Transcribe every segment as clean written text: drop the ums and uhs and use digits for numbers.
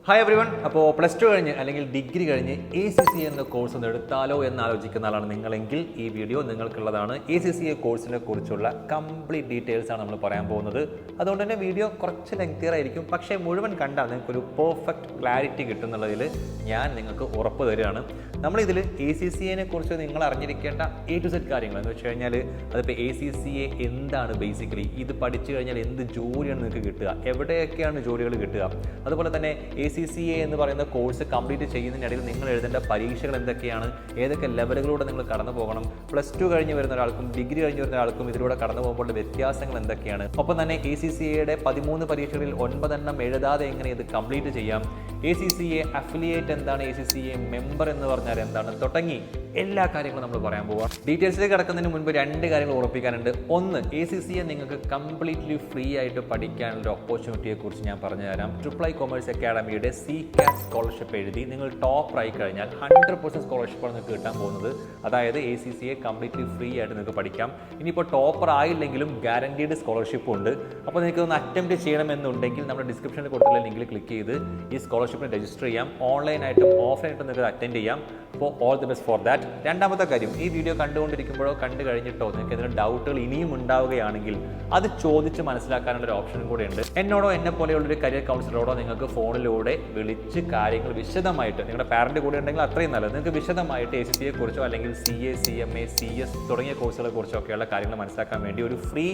Hi every one. അപ്പോൾ plus two കഴിഞ്ഞ് അല്ലെങ്കിൽ ഡിഗ്രി കഴിഞ്ഞ് ACCA എന്ന കോഴ്സ് ഒന്ന് എടുത്താലോ എന്ന് ആലോചിക്കുന്ന ആളാണ് നിങ്ങളെങ്കിൽ ഈ വീഡിയോ നിങ്ങൾക്കുള്ളതാണ്. ACCA കോഴ്സിനെ കുറിച്ചുള്ള കംപ്ലീറ്റ് ഡീറ്റെയിൽസ് ആണ് നമ്മൾ പറയാൻ പോകുന്നത്. അതുകൊണ്ട് തന്നെ വീഡിയോ കുറച്ച് ലെങ്തിയർ ആയിരിക്കും, പക്ഷേ മുഴുവൻ കണ്ടാൽ നിങ്ങൾക്കൊരു പെർഫെക്റ്റ് ക്ലാരിറ്റി കിട്ടുന്നുള്ളതിൽ ഞാൻ നിങ്ങൾക്ക് ഉറപ്പ് തരികയാണ്. നമ്മളിതിൽ ACCA കുറിച്ച് നിങ്ങൾ അറിഞ്ഞിരിക്കേണ്ട A to Z കാര്യങ്ങൾ എന്ന് വെച്ച് കഴിഞ്ഞാൽ അതിപ്പോൾ ACCA എന്താണ്, ബേസിക്കലി ഇത് പഠിച്ചു കഴിഞ്ഞാൽ എന്ത് ജോലിയാണ് നിങ്ങൾക്ക് കിട്ടുക, എവിടെയൊക്കെയാണ് ജോലികൾ കിട്ടുക, അതുപോലെ തന്നെ ACCA എന്ന് പറയുന്ന കോഴ്സ് കംപ്ലീറ്റ് ചെയ്യുന്നതിനിടയിൽ നിങ്ങൾ എഴുതേണ്ട പരീക്ഷകൾ എന്തൊക്കെയാണ്, ഏതൊക്കെ ലെവലുകളിലൂടെ നിങ്ങൾ കടന്നു പോകണം, പ്ലസ് ടു കഴിഞ്ഞ് വരുന്ന ഒരാൾക്കും ഡിഗ്രി കഴിഞ്ഞ് വരുന്ന ഒരാൾക്കും ഇതിലൂടെ കടന്നു പോകുമ്പോൾ വ്യത്യാസങ്ങൾ എന്തൊക്കെയാണ്, ഒപ്പം തന്നെ ACCA 13 പരീക്ഷകളിൽ 9 എണ്ണം എഴുതാതെ എങ്ങനെ ഇത് കംപ്ലീറ്റ് ചെയ്യാം, ACCA അഫിലിയേറ്റ് എന്താണ്, ACCA മെമ്പർ എന്ന് പറഞ്ഞാൽ എന്താണ്, തുടങ്ങി എല്ലാ കാര്യങ്ങളും നമ്മൾ പറയാൻ പോവാം. ഡീറ്റെയിൽസിലേക്ക് കിടക്കുന്നതിന് മുൻപ് 2 കാര്യങ്ങൾ ഉറപ്പിക്കാനുണ്ട്. ഒന്ന്, ACCA നിങ്ങൾക്ക് കംപ്ലീറ്റ്ലി ഫ്രീ ആയിട്ട് പഠിക്കാനുള്ള ഓപ്പർച്യൂണിറ്റിയെ കുറിച്ച് ഞാൻ പറഞ്ഞു തരാം. ട്രിപ്പിൾ ഐ കൊമേഴ്സ് അക്കാഡമിയുടെ CCAT സ്കോളർഷിപ്പ് എഴുതി നിങ്ങൾ ടോപ്പർ ആയി കഴിഞ്ഞാൽ 100% സ്കോളർഷിപ്പാണ് നിങ്ങൾക്ക് കിട്ടാൻ പോകുന്നത്. അതായത് ACCA കംപ്ലീറ്റ്ലി ഫ്രീ ആയിട്ട് നിങ്ങൾക്ക് പഠിക്കാം. ഇനിയിപ്പോൾ ടോപ്പർ ആയില്ലെങ്കിലും ഗ്യാരണ്ടീഡ് സ്കോളർഷിപ്പ് ഉണ്ട്. അപ്പോൾ നിങ്ങൾക്ക് ഒന്ന് അറ്റംപ്റ്റ് ചെയ്യണമെന്നുണ്ടെങ്കിൽ നമ്മുടെ ഡിസ്ക്രിപ്ഷനിൽ കൊടുത്തുള്ള ലിങ്കിൽ ക്ലിക്ക് ചെയ്ത് ഈ സ്കോളർഷിപ്പിന് രജിസ്റ്റർ ചെയ്യാം. ഓൺലൈനായിട്ടും ഓഫ്ലൈനായിട്ടും നിങ്ങൾക്ക് അറ്റൻഡ് ചെയ്യാം. അപ്പോൾ all the best for that. രണ്ടാമത്തെ കാര്യം, ഈ വീഡിയോ കണ്ടുകൊണ്ടിരിക്കുമ്പോഴോ കണ്ടു കഴിഞ്ഞിട്ടോ നിങ്ങൾക്ക് എന്തെങ്കിലും ഡൗട്ടുകൾ ഇനിയും ഉണ്ടാവുകയാണെങ്കിൽ അത് ചോദിച്ച് മനസ്സിലാക്കാനുള്ള ഒരു ഓപ്ഷനും കൂടെ ഉണ്ട്. എന്നോടോ എന്നെ പോലെയുള്ളൊരു കരിയർ കൗൺസിലറോടോ നിങ്ങൾക്ക് ഫോണിലൂടെ വിളിച്ച് കാര്യങ്ങൾ വിശദമായിട്ട്, നിങ്ങളുടെ പാരന്റ് കൂടെ ഉണ്ടെങ്കിൽ അത്രയും നല്ലത്, നിങ്ങൾക്ക് വിശദമായിട്ട് ACCA കുറിച്ചോ അല്ലെങ്കിൽ CA, CMA, CS തുടങ്ങിയ കോഴ്സുകളെ കുറിച്ചൊക്കെയുള്ള കാര്യങ്ങൾ മനസ്സിലാക്കാൻ വേണ്ടി ഒരു free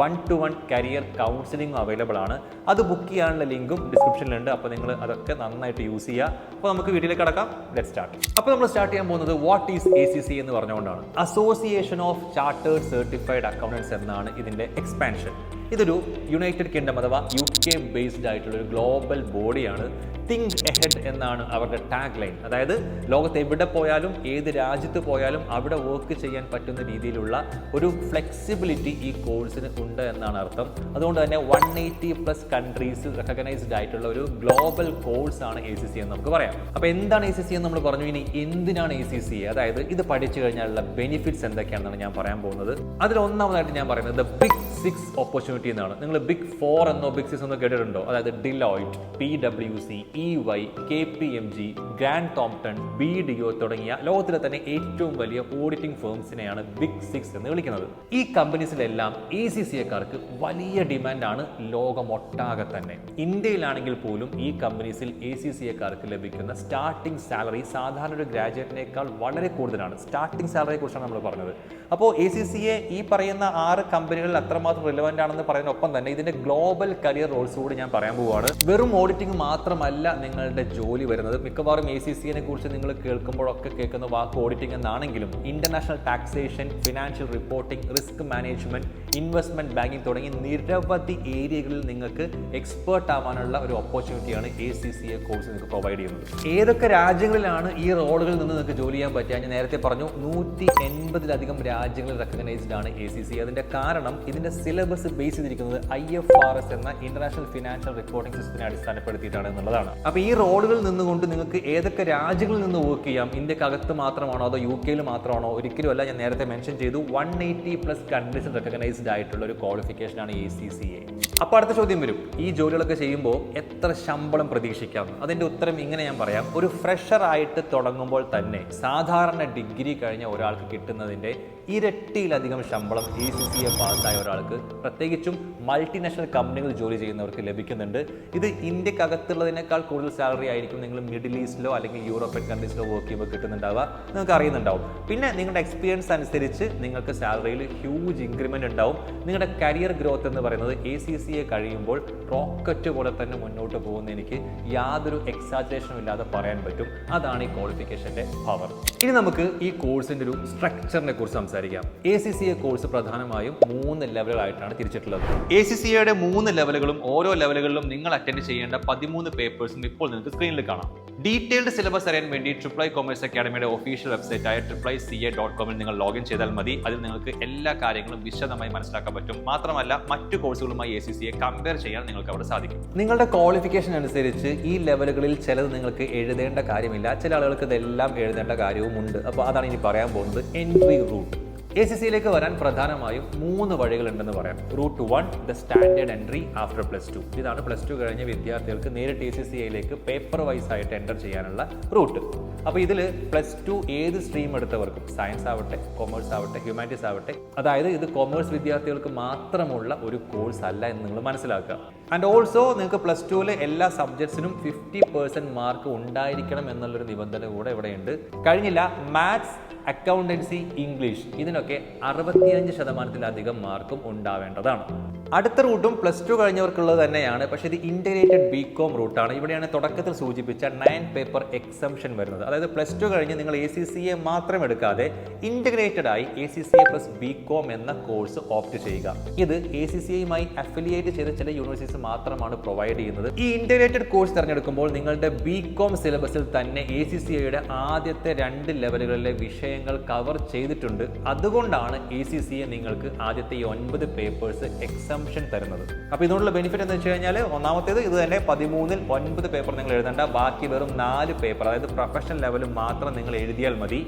1-to-1 career counselling available ആണ്. അത് ബുക്ക് ചെയ്യാനുള്ള ലിങ്കും ഡിസ്ക്രിപ്ഷനിലുണ്ട്. അപ്പോൾ നിങ്ങൾ അതൊക്കെ നന്നായിട്ട് യൂസ് ചെയ്യുക. അപ്പോൾ നമുക്ക് വീഡിയോയിലേക്ക് കടക്കാം. Let's start. അപ്പോൾ നമ്മൾ സ്റ്റാർട്ട് ചെയ്യാൻ പോകുന്നത് വാട്ട് ഈസ് ACCA എന്ന് പറഞ്ഞുകൊണ്ടാണ്. Association of chartered certified accountants എന്നാണ് ഇതിൻ്റെ എക്സ്പാൻഷൻ. ഇതൊരു യുണൈറ്റഡ് കിങ്ഡം അഥവാ UK ബേസ്ഡ് ആയിട്ടുള്ള ഒരു ഗ്ലോബൽ ബോഡിയാണ്. തിങ്ക് എഹെഡ് എന്നാണ് അവരുടെ ടാഗ് ലൈൻ. അതായത് ലോകത്ത് എവിടെ പോയാലും ഏത് രാജ്യത്ത് പോയാലും അവിടെ വർക്ക് ചെയ്യാൻ പറ്റുന്ന രീതിയിലുള്ള ഒരു ഫ്ലെക്സിബിലിറ്റി ഈ കോഴ്സിന് ഉണ്ട് എന്നാണ് അർത്ഥം. അതുകൊണ്ട് തന്നെ 180+ കൺട്രീസ് റെക്കഗ്നൈസ്ഡ് ആയിട്ടുള്ള ഒരു ഗ്ലോബൽ കോഴ്സാണ് ACCA എന്ന് നമുക്ക് പറയാം. അപ്പോൾ എന്താണ് ACCA എന്ന് നമ്മൾ പറഞ്ഞു. ഇനി എന്തിനാണ് ACCA, അതായത് ഇത് പഠിച്ചു കഴിഞ്ഞാലുള്ള ബെനിഫിറ്റ്സ് എന്തൊക്കെയാണെന്നാണ് ഞാൻ പറയാൻ പോകുന്നത്. അതിൽ ഒന്നാമതായിട്ട് ഞാൻ പറയുന്നത് ബിഗ് 6 ഓപ്പർച്യൂണിറ്റി എന്നാണ്. നിങ്ങൾ ബിഗ് 4 എന്നോ ബിഗ് 6 എന്നോ കേട്ടിട്ടുണ്ടോ? അതായത് Deloitte, PwC, EY, KPMG, Grant Thornton, BDO തുടങ്ങിയ ലോകത്തിലെ തന്നെ ഏറ്റവും വലിയ ഓഡിറ്റിംഗ് ഫേംസിനെയാണ് ബിഗ് 6 എന്ന് വിളിക്കുന്നത്. ഈ കമ്പനീസിലെല്ലാം ACCAക്കാർക്ക് വലിയ ഡിമാൻഡാണ് ലോകമൊട്ടാകെ തന്നെ. ഇന്ത്യയിലാണെങ്കിൽ പോലും ഈ കമ്പനീസിൽ ACCAക്കാർക്ക് ലഭിക്കുന്ന സ്റ്റാർട്ടിംഗ് സാലറി സാധാരണ ഒരു ഗ്രാജുവേറ്റിനേക്കാൾ വളരെ കൂടുതലാണ്. സ്റ്റാർട്ടിംഗ് സാലറിയെ കുറിച്ചാണ് നമ്മൾ പറഞ്ഞത്. അപ്പോൾ ACCA ഈ പറയുന്ന 6 കമ്പനികളിൽ അത്രമാത്രം റിലവൻ്റ് ആണെന്ന് പറയുന്നതിനൊപ്പം തന്നെ ഇതിന്റെ ഗ്ലോബൽ കരിയർ റോൾസ് കൂടി ഞാൻ പറയാൻ പോവുകയാണ്. വെറും ഓഡിറ്റിംഗ് മാത്രമല്ല നിങ്ങളുടെ ജോലി വരുന്നത്. മിക്കവാറും ACCA കുറിച്ച് നിങ്ങൾ കേൾക്കുമ്പോഴൊക്കെ കേൾക്കുന്ന വാക്ക് ഓഡിറ്റിംഗ് എന്നാണെങ്കിലും international taxation, financial reporting, risk management, investment banking തുടങ്ങി നിരവധി ഏരിയകളിൽ നിങ്ങൾക്ക് എക്സ്പേർട്ട് ആവാനുള്ള ഒരു ഓപ്പർച്യൂണിറ്റിയാണ് ACCA കോഴ്സ് നിങ്ങൾക്ക് പ്രൊവൈഡ് ചെയ്യുന്നത്. ഏതൊക്കെ രാജ്യങ്ങളിലാണ് ഈ റോളുകളിൽ നിന്ന് നിങ്ങൾക്ക് ജോലി ചെയ്യാൻ പറ്റുക? ഞാൻ നേരത്തെ പറഞ്ഞു 180-ലധികം രാജ്യങ്ങളിൽ റെക്കഗ്നൈസ്ഡ് ആണ് ACCA. അതിന്റെ കാരണം ഇതിന്റെ സിലബസ് ബേസ് ചെയ്തിരിക്കുന്നത് IFRS എന്ന ഇന്റർനാഷണൽ ഫിനാൻഷ്യൽ റിപ്പോർട്ടിംഗ് സിസ്റ്റത്തിനെ അടിസ്ഥാനപ്പെടുത്തിയിട്ടാണ് എന്നുള്ളതാണ്. അപ്പോൾ ഈ റോളുകളിൽ നിന്നുകൊണ്ട് നിങ്ങൾക്ക് ഏതൊക്കെ രാജ്യങ്ങളിൽ നിന്ന് വർക്ക് ചെയ്യാം? ഇന്ത്യക്കകത്ത് മാത്രമാണോ അതോ UK മാത്രമാണോ? ഒരിക്കലും അല്ല. ഞാൻ നേരത്തെ മെൻഷൻ ചെയ്തു 180+ കൺട്രീസിൽ റെക്കഗ്നൈസ്ഡ് ആയിട്ടുള്ള ഒരു ക്വാളിഫിക്കേഷനാണ് ACCA. അപ്പോൾ അടുത്ത ചോദ്യം വരും, ഈ ജോലികളൊക്കെ ചെയ്യുമ്പോൾ എത്ര ശമ്പളം പ്രതീക്ഷിക്കാം? അതിന്റെ ഉത്തരം ഇങ്ങനെ ഞാൻ പറയാം. ഒരു ഫ്രഷർ ആയിട്ട് തുടങ്ങുമ്പോൾ തന്നെ സാധാരണ ഡിഗ്രി കഴിഞ്ഞ ഒരാൾക്ക് കിട്ടുന്നതിന്റെ ഇരട്ടിയിലധികം ശമ്പളം ACCA പാസ്സായ ഒരാൾക്ക്, പ്രത്യേകിച്ചും മൾട്ടിനാഷണൽ കമ്പനികളിൽ ജോലി ചെയ്യുന്നവർക്ക് ലഭിക്കുന്നുണ്ട്. ഇത് ഇന്ത്യക്കകത്തുള്ളതിനേക്കാൾ കൂടുതൽ സാലറി ആയിരിക്കും നിങ്ങൾ മിഡിൽ ഈസ്റ്റിലോ അല്ലെങ്കിൽ യൂറോപ്യൻ കൺട്രീസിലോ വർക്ക് ചെയ്യുമ്പോൾ കിട്ടുന്നുണ്ടാവുക. നിങ്ങൾക്ക് അറിയുന്നുണ്ടാവും. പിന്നെ നിങ്ങളുടെ എക്സ്പീരിയൻസ് അനുസരിച്ച് നിങ്ങൾക്ക് സാലറിയിൽ ഹ്യൂജ് ഇൻക്രിമെന്റ് ഉണ്ടാവും. നിങ്ങളുടെ കരിയർ ഗ്രോത്ത് എന്ന് പറയുന്നത് ACCA കഴിയുമ്പോൾ റോക്കറ്റ് പോലെ തന്നെ മുന്നോട്ട് പോകുന്ന എനിക്ക് യാതൊരു എക്സാജറേഷനും ഇല്ലാതെ പറയാൻ പറ്റും. അതാണ് ഈ ക്വാളിഫിക്കേഷന്റെ പവർ. ഇനി നമുക്ക് ഈ കോഴ്സിന്റെ ഒരു സ്ട്രക്ചറിനെ കുറിച്ച് സംസാരിക്കാം. ACCA കോഴ്സ് പ്രധാനമായും 3 ലെവലുകളായിട്ടാണ് തിരിച്ചിട്ടുള്ളത്. ACCAയുടെ 3 ലെവലുകളും ഓരോ ലെവലുകളിലും നിങ്ങൾ അറ്റൻഡ് ചെയ്യേണ്ട 13 പേപ്പേഴ്സും ഇപ്പോൾ നിങ്ങൾക്ക് സ്ക്രീനിൽ കാണാം. ഡീറ്റെയിൽഡ് സിലബസ് അറിയാൻ വേണ്ടി ട്രിപ്പിൾ ഐ കൊമേഴ്സ് അക്കാഡമിയുടെ ഒഫീഷ്യൽ വെബ്സൈറ്റ് ആയ triplica.com നിങ്ങൾ ലോഗിൻ ചെയ്താൽ മതി. അതിൽ നിങ്ങൾക്ക് എല്ലാ കാര്യങ്ങളും വിശദമായി മനസ്സിലാക്കാൻ പറ്റും. മാത്രമല്ല മറ്റു കോഴ്സുകളുമായി ACCA കമ്പയർ ചെയ്യാൻ നിങ്ങൾക്ക് അവിടെ സാധിക്കും. നിങ്ങളുടെ ക്വാളിഫിക്കേഷൻ അനുസരിച്ച് ഈ ലെവലുകളിൽ ചിലത് നിങ്ങൾക്ക് എഴുതേണ്ട കാര്യമില്ല, ചില ആളുകൾക്ക് ഇതെല്ലാം എഴുതേണ്ട കാര്യവുമുണ്ട്. അപ്പോൾ അതാണ് ഇനി പറയാൻ പോകുന്നത്. Entry root. ACCയിലേക്ക് വരാൻ പ്രധാനമായും 3 വഴികളുണ്ടെന്ന് പറയാം. Route 1 the standard entry after +2. ഇതാണ് +2 കഴിഞ്ഞ വിദ്യാർത്ഥികൾക്ക് നേരിട്ട് ACCയിലേക്ക് പേപ്പർ വൈസ് ആയിട്ട് എൻ്റർ ചെയ്യാനുള്ള റൂട്ട്. അപ്പോൾ ഇതിൽ +2 ഏത് സ്ട്രീം എടുത്തവർക്കും, സയൻസ് ആവട്ടെ, കൊമേഴ്സ് ആവട്ടെ, ഹ്യൂമാനിറ്റീസ് ആവട്ടെ, അതായത് ഇത് കൊമേഴ്സ് വിദ്യാർത്ഥികൾക്ക് മാത്രമുള്ള ഒരു കോഴ്സ് അല്ല എന്ന് നിങ്ങൾ മനസ്സിലാക്കുക. ആൻഡ് ഓൾസോ നിങ്ങൾക്ക് +2 എല്ലാ സബ്ജക്ട്സിനും 50% മാർക്ക് ഉണ്ടായിരിക്കണം എന്നുള്ളൊരു നിബന്ധന കൂടെ ഇവിടെയുണ്ട്. കഴിഞ്ഞില്ല മാത്സ്, അക്കൗണ്ടൻസി, ഇംഗ്ലീഷ് ഇതിനൊക്കെ 65% മാർക്കും ഉണ്ടാവേണ്ടതാണ്. അടുത്ത റൂട്ടും +2 കഴിഞ്ഞവർക്കുള്ളത് തന്നെയാണ്, പക്ഷേ ഇത് ഇന്റഗ്രേറ്റഡ് BCom റൂട്ടാണ്. ഇവിടെയാണ് തുടക്കത്തിൽ സൂചിപ്പിച്ച 9 പേപ്പർ എക്സംഷൻ വരുന്നത്. അതായത് +2 കഴിഞ്ഞ് നിങ്ങൾ ACCA മാത്രം എടുക്കാതെ ഇന്റഗ്രേറ്റഡ് ആയി ACCA + BCom എന്ന കോഴ്സ് ഓപ്റ്റ് ചെയ്യുക. ഇത് ACCAയുമായി അഫിലിയേറ്റ് ചെയ്ത ചില യൂണിവേഴ്സിറ്റീസ് മാത്രമാണ് പ്രൊവൈഡ് ചെയ്യുന്നത്. ഈ ഇന്റഗ്രേറ്റഡ് കോഴ്സ് തിരഞ്ഞെടുക്കുമ്പോൾ നിങ്ങളുടെ BCom സിലബസിൽ തന്നെ ACCAയുടെ ആദ്യത്തെ 2 ലെവലുകളിലെ വിഷയങ്ങൾ കവർ ചെയ്തിട്ടുണ്ട്. അതുകൊണ്ടാണ് ACCA നിങ്ങൾക്ക് ആദ്യത്തെ ഈ 9 പേപ്പേഴ്സ് എക്സംഷൻ തരുന്നത്. അപ്പോൾ ഇതിനുള്ള ബെനിഫിറ്റ് എന്ന് വെച്ച് കഴിഞ്ഞാൽ, ഒന്നാമത്തേത് ഇത് തന്നെ 13-ൽ 9 പേപ്പർ നിങ്ങൾ എഴുതേണ്ട, ബാക്കി വെറും 4 പേപ്പർ, അതായത് പ്രൊഫഷണൽ ലെവലും മാത്രം നിങ്ങൾ എഴുതിയാൽ മതി.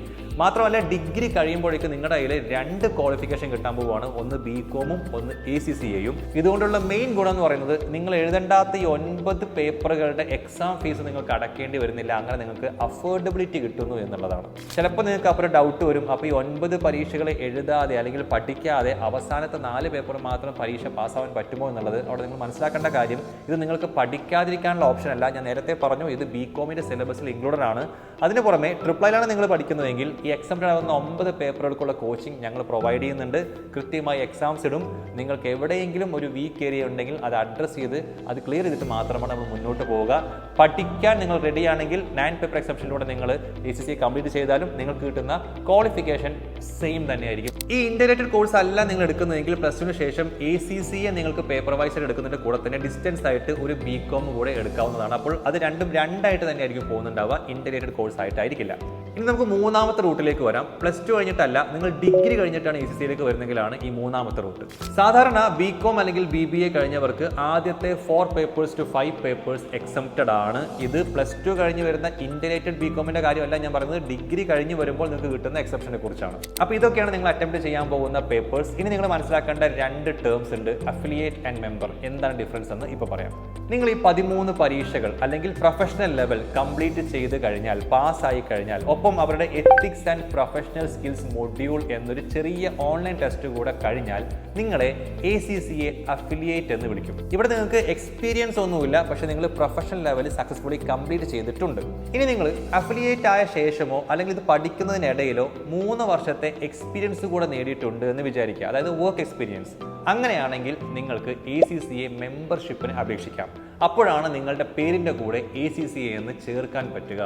മാത്രമല്ല ഡിഗ്രി കഴിയുമ്പോഴേക്കും നിങ്ങളുടെ കയ്യിൽ 2 ക്വാളിഫിക്കേഷൻ കിട്ടാൻ പോവുകയാണ്, ഒന്ന് BComഉം ഒന്ന് ACCAയും. ഇതുകൊണ്ടുള്ള മെയിൻ ഗുണം എന്ന് പറയുന്നത് നിങ്ങൾ എഴുതേണ്ടാത്ത ഈ 9 പേപ്പറുകളുടെ എക്സാം ഫീസ് നിങ്ങൾക്ക് അടക്കേണ്ടി വരുന്നില്ല. അങ്ങനെ നിങ്ങൾക്ക് അഫോർഡബിലിറ്റി കിട്ടുന്നു എന്നുള്ളതാണ്. ചിലപ്പോൾ നിങ്ങൾക്ക് അപ്പോൾ ഡൗട്ട് വരും, അപ്പോൾ ഈ 9 പരീക്ഷകൾ എഴുതാതെ അല്ലെങ്കിൽ പഠിക്കാതെ അവസാനത്തെ 4 പേപ്പർ മാത്രം പരീക്ഷ പാസ്സാവാൻ പറ്റുമോ എന്നുള്ളത് അവിടെ നിങ്ങൾ മനസ്സിലാക്കേണ്ട കാര്യം, ഇത് നിങ്ങൾക്ക് പഠിക്കാതിരിക്കാനുള്ള ഓപ്ഷൻ അല്ല. ഞാൻ നേരത്തെ പറഞ്ഞു ഇത് BComന്റെ സിലബസിൽ ഇൻക്ലൂഡഡ് ആണ്. അതിന് പുറമെ ട്രിപ്പിളിലാണ് നിങ്ങൾ പഠിക്കുന്നതെങ്കിൽ ഈ എക്സാമിന് ആവുന്ന 9 പേപ്പറുകൾക്കുള്ള കോച്ചിങ് ഞങ്ങൾ പ്രൊവൈഡ് ചെയ്യുന്നുണ്ട്. കൃത്യമായി എക്സാംസ് ഇടും. നിങ്ങൾക്ക് എവിടെയെങ്കിലും ഒരു വീക്ക് ഏരിയ ഉണ്ടെങ്കിൽ അത് അഡ്രസ്സ് ചെയ്ത് അത് ക്ലിയർ ചെയ്തിട്ട് മാത്രമാണ് നമ്മൾ മുന്നോട്ട് പോവുക. പഠിക്കാൻ നിങ്ങൾ റെഡിയാണെങ്കിൽ 9 പേപ്പർ എക്സംഷനിലൂടെ നിങ്ങൾ ACCA കംപ്ലീറ്റ് ചെയ്താലും നിങ്ങൾക്ക് കിട്ടുന്ന ക്വാളിഫിക്കേഷൻ സെയിം തന്നെയായിരിക്കും. ഈ ഇന്റഗ്രേറ്റഡ് കോഴ്സ് അല്ല നിങ്ങൾ എടുക്കുന്നതെങ്കിൽ +2 ശേഷം ACCA നിങ്ങൾക്ക് പേപ്പർ വൈസ് എടുക്കുന്നതിന്റെ കൂടെ തന്നെ ഡിസ്റ്റൻസ് ആയിട്ട് ഒരു BCom കൂടെ എടുക്കാവുന്നതാണ്. അപ്പോൾ അത് രണ്ടും രണ്ടായിട്ട് തന്നെയായിരിക്കും പോകുന്നുണ്ടാവുക, ഇന്റഗ്രേറ്റഡ് കോഴ്സ് ആയിട്ടായിരിക്കില്ല. ഇനി നമുക്ക് മൂന്നാമത്തെ റൂട്ടിലേക്ക് വരാം. +2 കഴിഞ്ഞിട്ടല്ല, നിങ്ങൾ ഡിഗ്രി കഴിഞ്ഞിട്ടാണ് ACCയിലേക്ക് വരുന്നെങ്കിലാണ് ഈ മൂന്നാമത്തെ റൂട്ട്. സാധാരണ BCom അല്ലെങ്കിൽ BBA കഴിഞ്ഞവർക്ക് ആദ്യത്തെ 4 പേപ്പേഴ്സ് ടു 5 പേപ്പേഴ്സ് എക്സംപ്റ്റഡ് ആണ്. ഇത് +2 കഴിഞ്ഞ് വരുന്ന ഇന്റഗ്രേറ്റഡ് BComന്റെ കാര്യമല്ല ഞാൻ പറയുന്നത്, ഡിഗ്രി കഴിഞ്ഞ് വരുമ്പോൾ നിങ്ങൾക്ക് കിട്ടുന്ന എക്സംഷനെ കുറിച്ചാണ്. അപ്പോൾ ഇതൊക്കെയാണ് നിങ്ങൾ അറ്റംപ്റ്റ് ചെയ്യാൻ പോകുന്ന പേപ്പേഴ്സ്. ഇനി നിങ്ങൾ മനസ്സിലാക്കേണ്ട 2 ടേംസ് ഉണ്ട്, അഫിലിയേറ്റ് ആൻഡ് മെമ്പർ. എന്താണ് ഡിഫറൻസ് എന്ന് ഇപ്പോൾ പറയാം. നിങ്ങൾ ഈ 13 പരീക്ഷകൾ അല്ലെങ്കിൽ പ്രൊഫഷണൽ ലെവൽ കംപ്ലീറ്റ് ചെയ്ത് കഴിഞ്ഞാൽ, പാസ്സായി കഴിഞ്ഞാൽ, ഒപ്പം അവരുടെ ethics and professional skills module എന്നൊരു ചെറിയ ഓൺലൈൻ ടെസ്റ്റ് കൂടെ കഴിഞ്ഞാൽ നിങ്ങളെ ACCA അഫിലിയേറ്റ് എന്ന് വിളിക്കും. ഇവിടെ നിങ്ങൾക്ക് എക്സ്പീരിയൻസ് ഒന്നുമില്ല, പക്ഷെ നിങ്ങൾ പ്രൊഫഷണൽ ലെവലിൽ സക്സസ്ഫുള്ളി കംപ്ലീറ്റ് ചെയ്തിട്ടുണ്ട്. ഇനി നിങ്ങൾ അഫിലിയേറ്റ് ആയ ശേഷമോ അല്ലെങ്കിൽ ഇത് പഠിക്കുന്നതിനിടയിലോ 3 വർഷത്തെ എക്സ്പീരിയൻസ് കൂടെ നേടിയിട്ടുണ്ട് എന്ന് വിചാരിക്കുക, അതായത് വർക്ക് എക്സ്പീരിയൻസ്. അങ്ങനെയാണെങ്കിൽ നിങ്ങൾക്ക് ACCA മെമ്പർഷിപ്പിന് അപേക്ഷിക്കാം. അപ്പോഴാണ് നിങ്ങളുടെ പേരിൻ്റെ കൂടെ ACCA എന്ന് ചേർക്കാൻ പറ്റുക.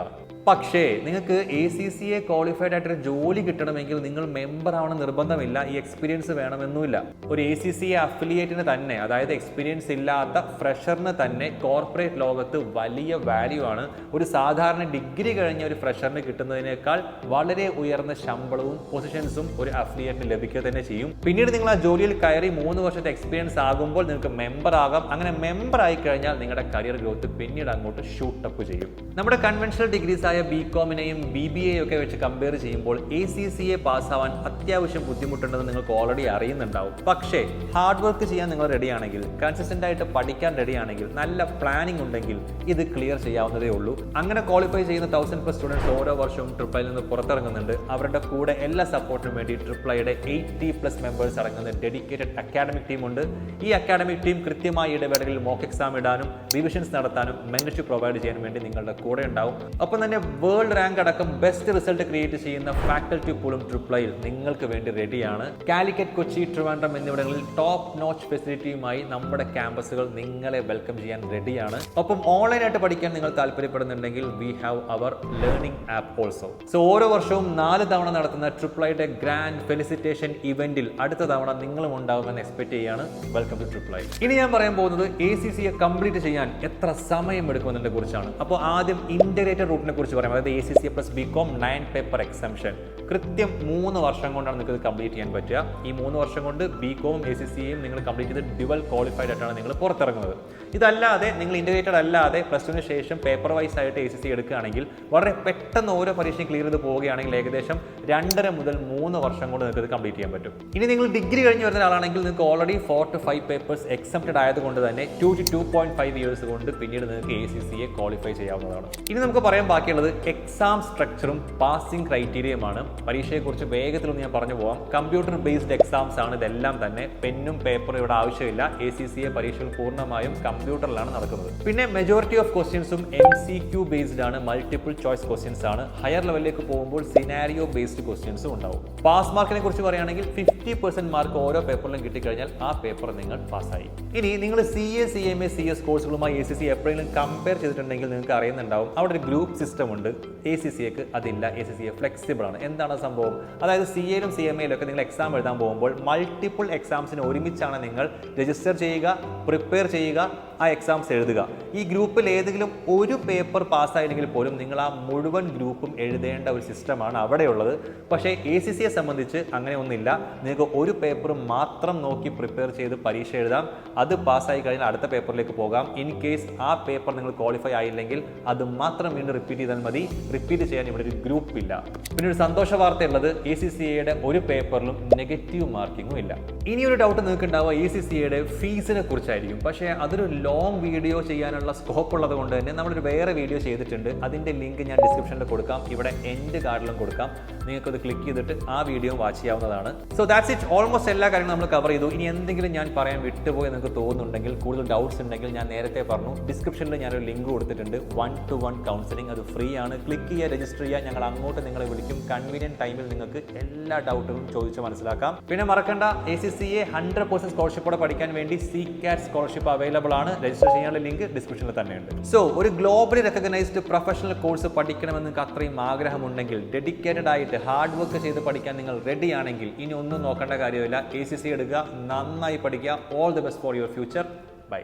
പക്ഷേ നിങ്ങൾക്ക് ACCA ക്വാളിഫൈഡ് ആയിട്ടൊരു ജോലി കിട്ടണമെങ്കിൽ നിങ്ങൾ മെമ്പർ ആവണം നിർബന്ധമില്ല, ഈ എക്സ്പീരിയൻസ് വേണമെന്നുമില്ല. ഒരു ACCA അഫിലിയേറ്റിന് തന്നെ, അതായത് എക്സ്പീരിയൻസ് ഇല്ലാത്ത ഫ്രഷറിന് തന്നെ കോർപ്പറേറ്റ് ലോകത്ത് വലിയ വാല്യൂ ആണ്. ഒരു സാധാരണ ഡിഗ്രി കഴിഞ്ഞ ഒരു ഫ്രഷറിന് കിട്ടുന്നതിനേക്കാൾ വളരെ ഉയർന്ന ശമ്പളവും പൊസിഷൻസും ഒരു അഫിലിയേറ്റിന് ലഭിക്കുക തന്നെ ചെയ്യും. പിന്നീട് നിങ്ങൾ ആ ജോലിയിൽ കയറി 3 വർഷത്തെ എക്സ്പീരിയൻസ് ആകുമ്പോൾ നിങ്ങൾക്ക് മെമ്പർ ആകാം. അങ്ങനെ മെമ്പർ ആയി കഴിഞ്ഞാൽ നിങ്ങളുടെ കരിയർ ഗ്രോത്ത് പിന്നീട് അങ്ങോട്ട് ഷൂട്ടപ്പ് ചെയ്യും. നമ്മുടെ കൺവെൻഷണൽ ഡിഗ്രീസ് ആയ BComനെയും BBAയും ഒക്കെ വെച്ച് കമ്പയർ ചെയ്യുമ്പോൾ ACCA പാസ്സാവാൻ അത്യാവശ്യം ബുദ്ധിമുട്ടുണ്ടെന്ന് നിങ്ങൾക്ക് ഓൾറെഡി അറിയുന്നുണ്ടാവും. പക്ഷേ ഹാർഡ് വർക്ക് ചെയ്യാൻ നിങ്ങൾ റെഡിയാണെങ്കിൽ, കൺസിസ്റ്റന്റ് ആയിട്ട് പഠിക്കാൻ റെഡിയാണെങ്കിൽ, നല്ല പ്ലാനിംഗ് ഉണ്ടെങ്കിൽ ഇത് ക്ലിയർ ചെയ്യാവുന്നതേ ഉള്ളൂ. അങ്ങനെ ക്വാളിഫൈ ചെയ്യുന്ന 1000+ സ്റ്റുഡൻസ് ഓരോ വർഷവും ട്രിപ്പിളിൽ നിന്ന് പുറത്തിറങ്ങുന്നുണ്ട്. അവരുടെ കൂടെ എല്ലാ സപ്പോർട്ടിനും വേണ്ടി ട്രിപ്പിളിയുടെ 80+ മെമ്പേഴ്സ് അടങ്ങുന്ന ഡെഡിക്കേറ്റഡ് അക്കാഡമിക് ടീം ഉണ്ട്. ഈ അക്കാഡമിക് ടീം കൃത്യമായ ഇടവേളകളിൽ മോക്ക് എക്സാം ഇടാനും റിവിഷൻസ് നടത്താനും മെന്റർഷിപ്പ് പ്രൊവൈഡ് ചെയ്യാൻ വേണ്ടി നിങ്ങളുടെ കൂടെ ഉണ്ടാവും. ഒപ്പം തന്നെ വേൾഡ് റാങ്ക് അടക്കം ബെസ്റ്റ് റിസൾട്ട് ക്രിയേറ്റ് ചെയ്യുന്ന ഫാക്കൽറ്റി പൂളും ട്രിപ്പിളിൽ നിങ്ങൾക്ക് വേണ്ടി റെഡിയാണ്. കാലിക്കറ്റ്, കൊച്ചി, ട്രിവാൻഡ്രം എന്നിവിടങ്ങളിൽ ടോപ്പ് നോച്ച് ഫെസിലിറ്റിയുമായി നമ്മുടെ ക്യാമ്പസുകൾ നിങ്ങളെ വെൽക്കം ചെയ്യാൻ റെഡിയാണ്. ഒപ്പം ഓൺലൈനായിട്ട് പഠിക്കാൻ നിങ്ങൾ താല്പര്യപ്പെടുന്നുണ്ടെങ്കിൽ we have our learning app also. So ഓരോ വർഷവും 4 തവണ നടത്തുന്ന ട്രിപ്പിളിയുടെ ഗ്രാൻഡ് ഫെലിസിറ്റേഷൻ ഇവന്റിൽ അടുത്ത തവണ നിങ്ങളും ഉണ്ടാവുമെന്ന് എക്സ്പെക്ട് ചെയ്യാണ്. Welcome to triple E. ഇനി ഞാൻ പറയാൻ പോകുന്നത് ACCA കംപ്ലീറ്റ് ചെയ്യാൻ എത്ര സമയം എടുക്കുന്നതിനെ കുറിച്ചാണ്. അപ്പോൾ ആദ്യം ഇന്റഗ്രേറ്റഡ് റൂട്ടിനെ കുറിച്ച് പറയാം. അതായത് ACCA + BCom 9 പേപ്പർ എക്സംഷൻ. കൃത്യം 3 വർഷം കൊണ്ടാണ് നിങ്ങൾക്ക് ഇത് കംപ്ലീറ്റ് ചെയ്യാൻ പറ്റുക. ഈ 3 വർഷം കൊണ്ട് ബികോമും ACCA നിങ്ങൾ കംപ്ലീറ്റ് ചെയ്ത് ഡ്യുവൽ ക്വാളിഫൈഡ് ആയിട്ടാണ് നിങ്ങൾ പുറത്തിറങ്ങുന്നത്. ഇതല്ലാതെ നിങ്ങൾ ഇൻ്റഗ്രേറ്റഡ് അല്ലാതെ +2 ശേഷം പേപ്പർ വൈസ് ആയിട്ട് ACCA എടുക്കുകയാണെങ്കിൽ വളരെ പെട്ടെന്ന് ഓരോ പരീക്ഷയും ക്ലിയർ ചെയ്ത് പോവുകയാണെങ്കിൽ ഏകദേശം 2.5 മുതൽ 3 വർഷം കൊണ്ട് നിങ്ങൾക്ക് ഇത് കംപ്ലീറ്റ് ചെയ്യാൻ പറ്റും. ഇനി നിങ്ങൾ ഡിഗ്രി കഴിഞ്ഞ് വരുന്ന ആളാണെങ്കിൽ നിങ്ങൾക്ക് ഓൾറെഡി 4 to 5 പേപ്പേഴ്സ് എക്സംപ്റ്റഡ് ആയതുകൊണ്ട് തന്നെ 2 to 2.5 ഇയേഴ്സ് കൊണ്ട് പിന്നീട് നിങ്ങൾക്ക് ACCA ക്വാളിഫൈ ചെയ്യാവുന്നതാണ്. ഇനി നമുക്ക് പറയാൻ ബാക്കിയുള്ളത് എക്സാം സ്ട്രക്ചറും പാസിംഗ് ക്രൈറ്റീരിയയുമാണ്. പരീക്ഷയെക്കുറിച്ച് വേഗത്തിലൊന്ന് ഞാൻ പറഞ്ഞു പോകാം. കമ്പ്യൂട്ടർ ബേസ്ഡ് എക്സാംസ് ആണ് ഇതെല്ലാം തന്നെ. പെന്നും പേപ്പറും ഇവിടെ ആവശ്യമില്ല. ACCA പരീക്ഷകൾ പൂർണ്ണമായും കമ്പ്യൂട്ടറിലാണ് നടക്കുന്നത്. പിന്നെ മെജോറിറ്റി ഓഫ് ക്വസ്റ്റ്യൻസും MCQ ബേസ്ഡ് ആണ്, മൾട്ടിപ്പിൾ ചോയ്സ് ക്വസ്റ്റ്യൻസ് ആണ്. ഹയർ ലെവലിലേക്ക് പോകുമ്പോൾ സിനാരിയോ ബേസ്ഡ് ക്വസ്റ്റ്യൻസും ഉണ്ടാവും. പാസ് മാർക്കിനെ കുറിച്ച് പറയുകയാണെങ്കിൽ 50% മാർക്ക് ഓരോ പേപ്പറിലും കിട്ടിക്കഴിഞ്ഞാൽ ആ പേപ്പർ നിങ്ങൾ പാസ്സായി. ഇനി നിങ്ങൾ CA, CMA, CS കോഴ്സുകളുമായി ACCA എപ്പോഴെങ്കിലും കമ്പയർ ചെയ്തിട്ടുണ്ടെങ്കിൽ നിങ്ങൾക്ക് അറിയുന്നുണ്ടാവും അവിടെ ഒരു ഗ്രൂപ്പ് സിസ്റ്റം ഉണ്ട്. ACCAക്ക് അതില്ല. ACCA ഫ്ലെക്സിബിൾ ആണ്. എന്താണ് സംഭവം? അതായത് CAയിലും CMAയിലും ഒക്കെ നിങ്ങൾ എക്സാം എഴുതാൻ പോകുമ്പോൾ മൾട്ടിപ്പിൾ എക്സാംസിന് ഒരുമിച്ചാണ് നിങ്ങൾ രജിസ്റ്റർ ചെയ്യുക, പ്രിപ്പയർ ചെയ്യുക, ആ എക്സാംസ് എഴുതുക. ഈ ഗ്രൂപ്പിൽ ഏതെങ്കിലും ഒരു പേപ്പർ പാസ്സായില്ലെങ്കിൽ പോലും നിങ്ങൾ ആ മുഴുവൻ ഗ്രൂപ്പും എഴുതേണ്ട ഒരു സിസ്റ്റമാണ് അവിടെയുള്ളത്. പക്ഷേ ACCയെ സംബന്ധിച്ച് അങ്ങനെ ഒന്നില്ല. നിങ്ങൾക്ക് ഒരു പേപ്പർ മാത്രം നോക്കി പ്രിപ്പയർ ചെയ്ത് പരീക്ഷ എഴുതാം. അത് പാസ്സായി കഴിഞ്ഞാൽ അടുത്ത പേപ്പറിലേക്ക് പോകാം. ഇൻ കേസ് ആ പേപ്പർ നിങ്ങൾ ക്വാളിഫൈ ആയില്ലെങ്കിൽ അത് മാത്രം വീണ്ടും റിപ്പീറ്റ് ചെയ്താൽ മതി. റിപ്പീറ്റ് ചെയ്യാൻ ഇവിടെ ഒരു ഗ്രൂപ്പ് ഇല്ല. പിന്നെ ഒരു സന്തോഷ വാർത്തയുള്ളത് ACCയുടെ ഒരു പേപ്പറിലും നെഗറ്റീവ് മാർക്കിങ്ങും ഇല്ല. ഇനിയൊരു ഡൗട്ട് നിങ്ങൾക്ക് ഉണ്ടാവുക ACCയുടെ ഫീസിനെ കുറിച്ചായിരിക്കും. പക്ഷേ അതൊരു ലോങ് വീഡിയോ ചെയ്യാനുള്ള സ്കോപ്പ് ഉള്ളത് കൊണ്ട് തന്നെ നമ്മളൊരു വേറെ വീഡിയോ ചെയ്തിട്ടുണ്ട്. അതിൻ്റെ ലിങ്ക് ഞാൻ ഡിസ്ക്രിപ്ഷനിൽ കൊടുക്കാം, ഇവിടെ എൻഡ് കാർഡിലും കൊടുക്കാം. നിങ്ങൾക്കത് ക്ലിക്ക് ചെയ്തിട്ട് ആ വീഡിയോ വാച്ച് ചെയ്യാവുന്നതാണ്. So that's it. ഓൾമോസ്റ്റ് എല്ലാ കാര്യങ്ങളും നമ്മൾ കവർ ചെയ്തു. ഇനി എന്തെങ്കിലും ഞാൻ പറയാൻ വിട്ടുപോയി നിങ്ങൾക്ക് തോന്നുന്നുണ്ടെങ്കിൽ, കൂടുതൽ ഡൗട്ട്സ് ഉണ്ടെങ്കിൽ ഞാൻ നേരത്തെ പറഞ്ഞു, ഡിസ്ക്രിപ്ഷനിൽ ഞാനൊരു ലിങ്ക് കൊടുത്തിട്ടുണ്ട്. 1-to-1 counselling. അത് ഫ്രീ ആണ്. ക്ലിക്ക് ചെയ്യുക, രജിസ്റ്റർ ചെയ്യുക. ഞങ്ങൾ അങ്ങോട്ട് നിങ്ങളെ വിളിക്കും. കൺവീനിയൻറ്റ് ടൈമിൽ നിങ്ങൾക്ക് എല്ലാ ഡൗട്ടുകളും ചോദിച്ച് മനസ്സിലാക്കാം. പിന്നെ മറക്കണ്ട, ACCA 100% സ്കോളർഷിപ്പോടെ പഠിക്കാൻ വേണ്ടി CCAT സ്കോളർഷിപ്പ് അവൈലബിൾ ആണ്. രജിസ്റ്റർ ചെയ്യാനുള്ള ലിങ്ക് ഡിസ്ക്രിപ്ഷനിൽ തന്നെയുണ്ട്. സോ ഒരു ഗ്ലോബലി റെക്കഗ്നൈസ്ഡ് പ്രൊഫഷണൽ കോഴ്സ് പഠിക്കണമെന്ന് നിങ്ങൾക്ക് അത്രയും ആഗ്രഹമുണ്ടെങ്കിൽ, ഡെഡിക്കേറ്റഡ് ആയിട്ട് ഹാർഡ് വർക്ക് ചെയ്ത് പഠിക്കാൻ നിങ്ങൾ റെഡി ആണെങ്കിൽ ഇനി ഒന്നും നോക്കേണ്ട കാര്യമില്ല. ACCA എടുക്കുക, നന്നായി പഠിക്കുക. All the best for your future. By.